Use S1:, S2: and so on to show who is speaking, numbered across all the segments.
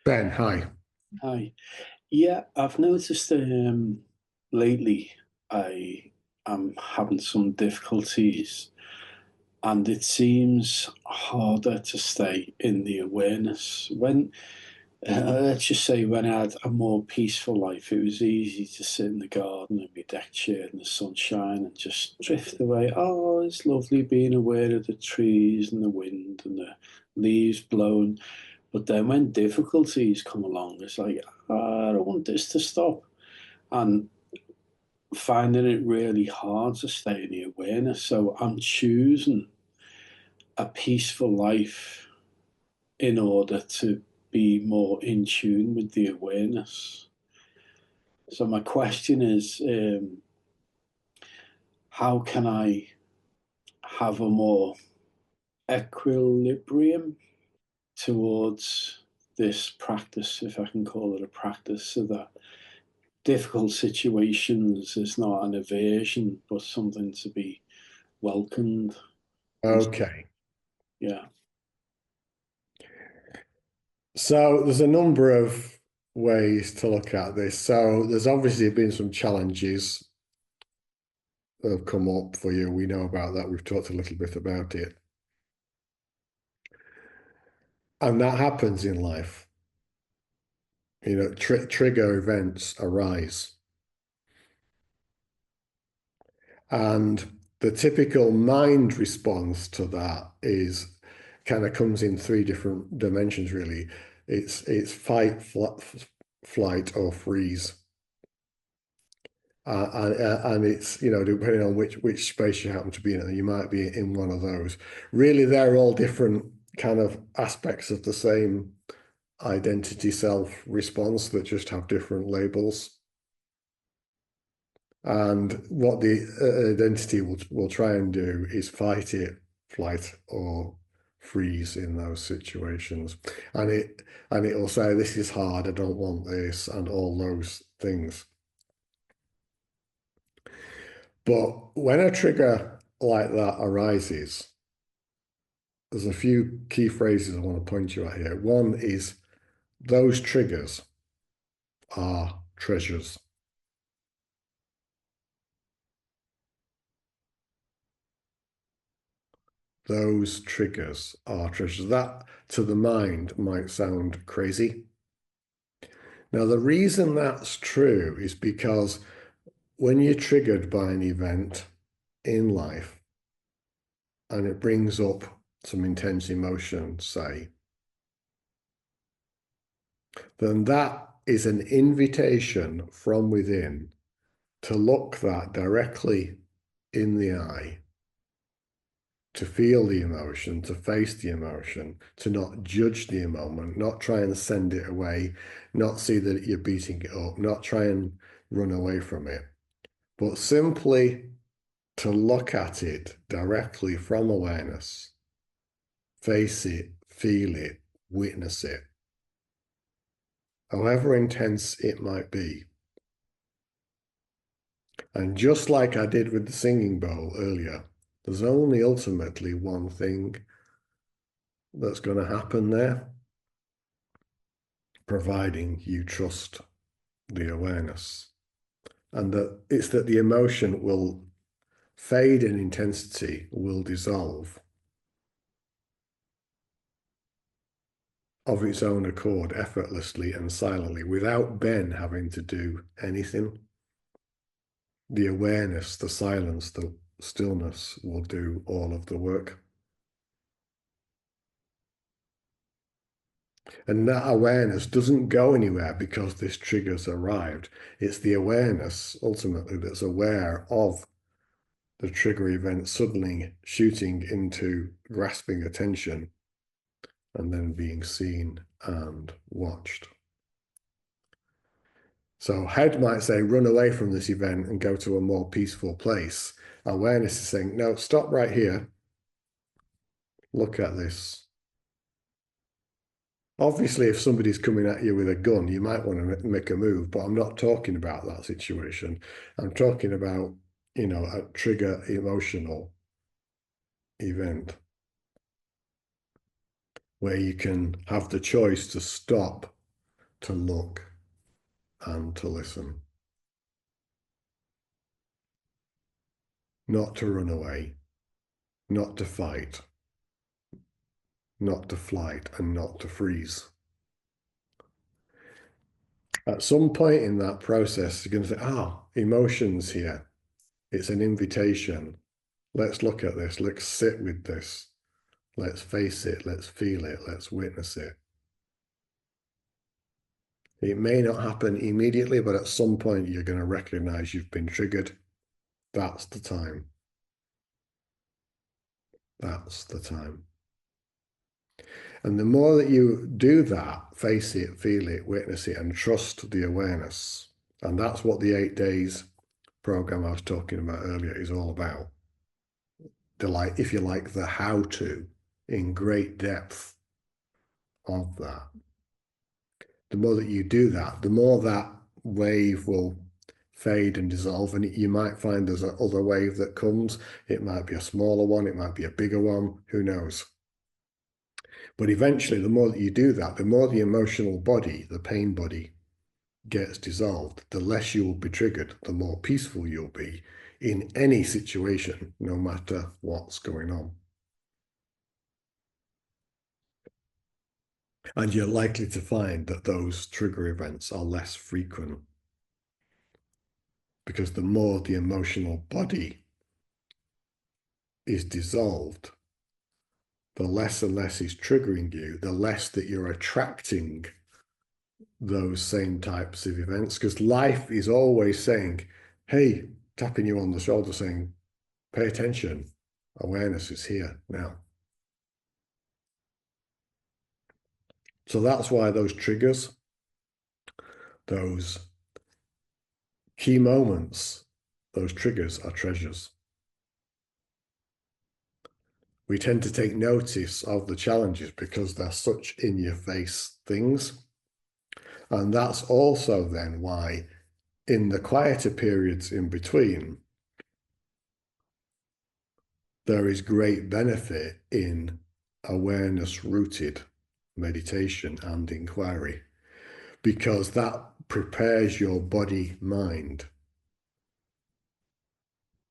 S1: Ben, hi.
S2: Hi. Yeah, I've noticed lately I am having some difficulties, and it seems harder to stay in the awareness. Let's just say, when I had a more peaceful life, it was easy to sit in the garden in my deck chair in the sunshine and just drift away. Oh, it's lovely being aware of the trees and the wind and the leaves blowing. But then when difficulties come along, it's like, "Ah, I don't want this to stop." And finding it really hard to stay in the awareness. So I'm choosing a peaceful life in order to be more in tune with the awareness. So my question is, how can I have a more equilibrium towards this practice, if I can call it a practice, so that difficult situations is not an aversion, but something to be welcomed. And
S1: Okay.
S2: yeah,
S1: So there's a number of ways to look at this. So there's obviously been some challenges that have come up for you. We know about that. We've talked a little bit about it. And that happens in life. Trigger events arise. And the typical mind response to that is kind of comes in three different dimensions, really. It's fight, flight, or freeze. And it's, depending on which space you happen to be in, you might be in one of those. Really, they're all different kind of aspects of the same identity self response that just have different labels. And what the identity will try and do is fight it, flight, or freeze in those situations. And it will say, this is hard, I don't want this, and all those things. But when a trigger like that arises, there's a few key phrases I want to point you at here. One is those triggers are treasures. Those triggers are treasures. That to the mind might sound crazy. Now, the reason that's true is because when you're triggered by an event in life and it brings up some intense emotion, say, then that is an invitation from within to look that directly in the eye, to feel the emotion, to face the emotion, to not judge the moment, not try and send it away, not see that you're beating it up, not try and run away from it, but simply to look at it directly from awareness, face it, feel it, witness it, however intense it might be. And just like I did with the singing bowl earlier, there's only ultimately one thing that's going to happen there, providing you trust the awareness. And that it's that the emotion will fade in intensity, will dissolve of its own accord, effortlessly and silently, without Ben having to do anything. The awareness, the silence, the stillness will do all of the work. And that awareness doesn't go anywhere because this trigger's arrived. It's the awareness, ultimately, that's aware of the trigger event suddenly shooting into grasping attention and then being seen and watched. So head might say, run away from this event and go to a more peaceful place. Awareness is saying, no, stop right here. Look at this. Obviously, if somebody's coming at you with a gun, you might want to make a move, but I'm not talking about that situation. I'm talking about, a trigger emotional event where you can have the choice to stop to look and to listen. Not to run away, not to fight, not to flight, and not to freeze. At some point in that process, you're going to say, emotions here. It's an invitation. Let's look at this. Let's sit with this. Let's face it. Let's feel it. Let's witness it. It may not happen immediately, but at some point you're going to recognize you've been triggered. That's the time. That's the time. And the more that you do that, face it, feel it, witness it, and trust the awareness. And that's what the 8 days program I was talking about earlier is all about. If you like, the how-to in great depth of that. The more that you do that, the more that wave will fade and dissolve, and you might find there's another wave that comes. It might be a smaller one, it might be a bigger one, who knows? But eventually, the more that you do that, the more the emotional body, the pain body, gets dissolved, the less you will be triggered, the more peaceful you'll be in any situation, no matter what's going on. And you're likely to find that those trigger events are less frequent, because the more the emotional body is dissolved, the less and less is triggering you, the less that you're attracting those same types of events, because life is always saying, hey, tapping you on the shoulder saying, pay attention, awareness is here now. So that's why those triggers, those key moments, those triggers are treasures. We tend to take notice of the challenges because they're such in-your-face things. And that's also then why in the quieter periods in between, there is great benefit in awareness-rooted meditation and inquiry, because that prepares your body-mind.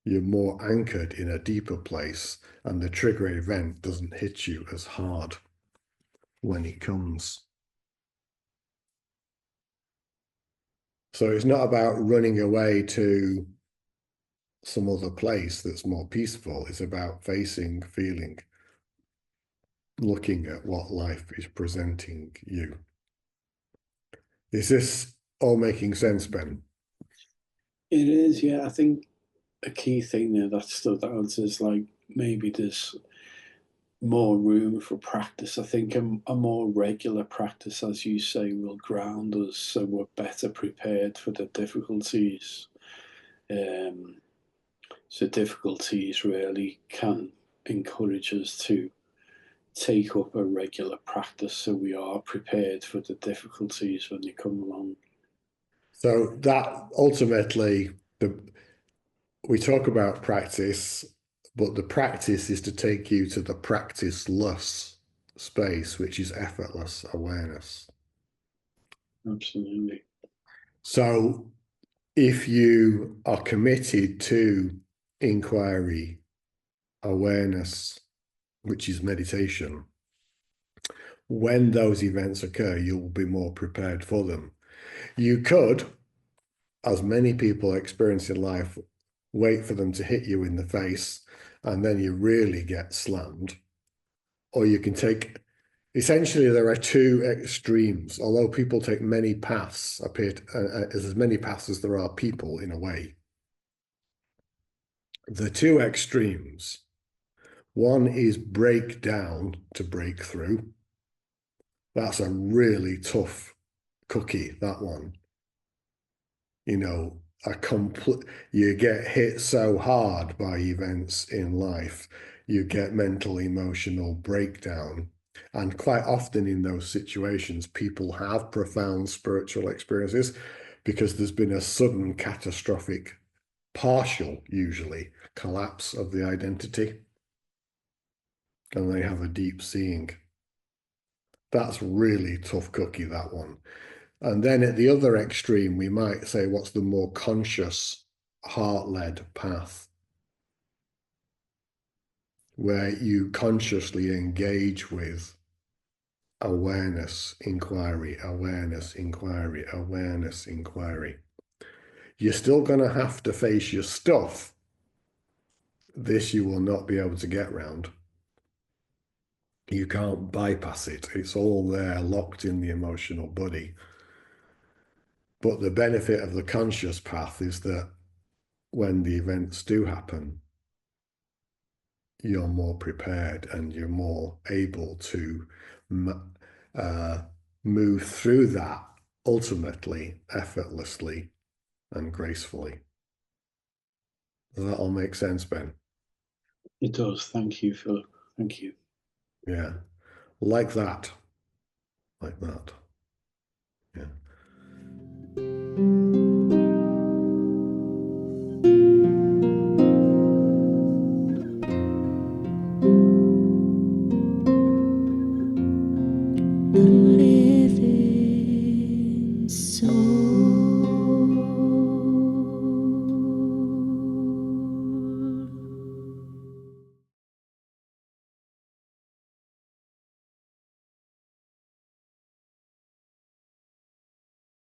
S1: You're more anchored in a deeper place, and the trigger event doesn't hit you as hard when it comes. So it's not about running away to some other place that's more peaceful. It's about facing, feeling, looking at what life is presenting you. Is this all making sense, Ben?
S2: It is, yeah. I think a key thing there that stood out is like maybe there's more room for practice. I think a more regular practice, as you say, will ground us so we're better prepared for the difficulties. So difficulties really can encourage us to take up a regular practice so we are prepared for the difficulties when they come along.
S1: So that ultimately, we talk about practice, but the practice is to take you to the practiceless space, which is effortless awareness.
S2: Absolutely.
S1: So if you are committed to inquiry, awareness, which is meditation, when those events occur, you will be more prepared for them. You could, as many people experience in life, wait for them to hit you in the face, and then you really get slammed. Or you can take, essentially there are two extremes, although people take many paths, as many paths as there are people in a way. The two extremes, one is break down to break through. That's a really tough cookie, that one. You know, you get hit so hard by events in life, you get mental, emotional breakdown. And quite often in those situations, people have profound spiritual experiences because there's been a sudden catastrophic, partial, usually, collapse of the identity. And they have a deep seeing. That's really tough cookie, that one. And then at the other extreme, we might say, what's the more conscious, heart-led path, where you consciously engage with awareness, inquiry, awareness, inquiry, awareness, inquiry. You're still going to have to face your stuff. This you will not be able to get round. You can't bypass it. It's all there, locked in the emotional body. But the benefit of the conscious path is that when the events do happen, you're more prepared and you're more able to move through that ultimately, effortlessly and gracefully. Does that all make sense, Ben?
S2: It does. Thank you, Philip. Thank you.
S1: Yeah. Like that. Like that. Yeah.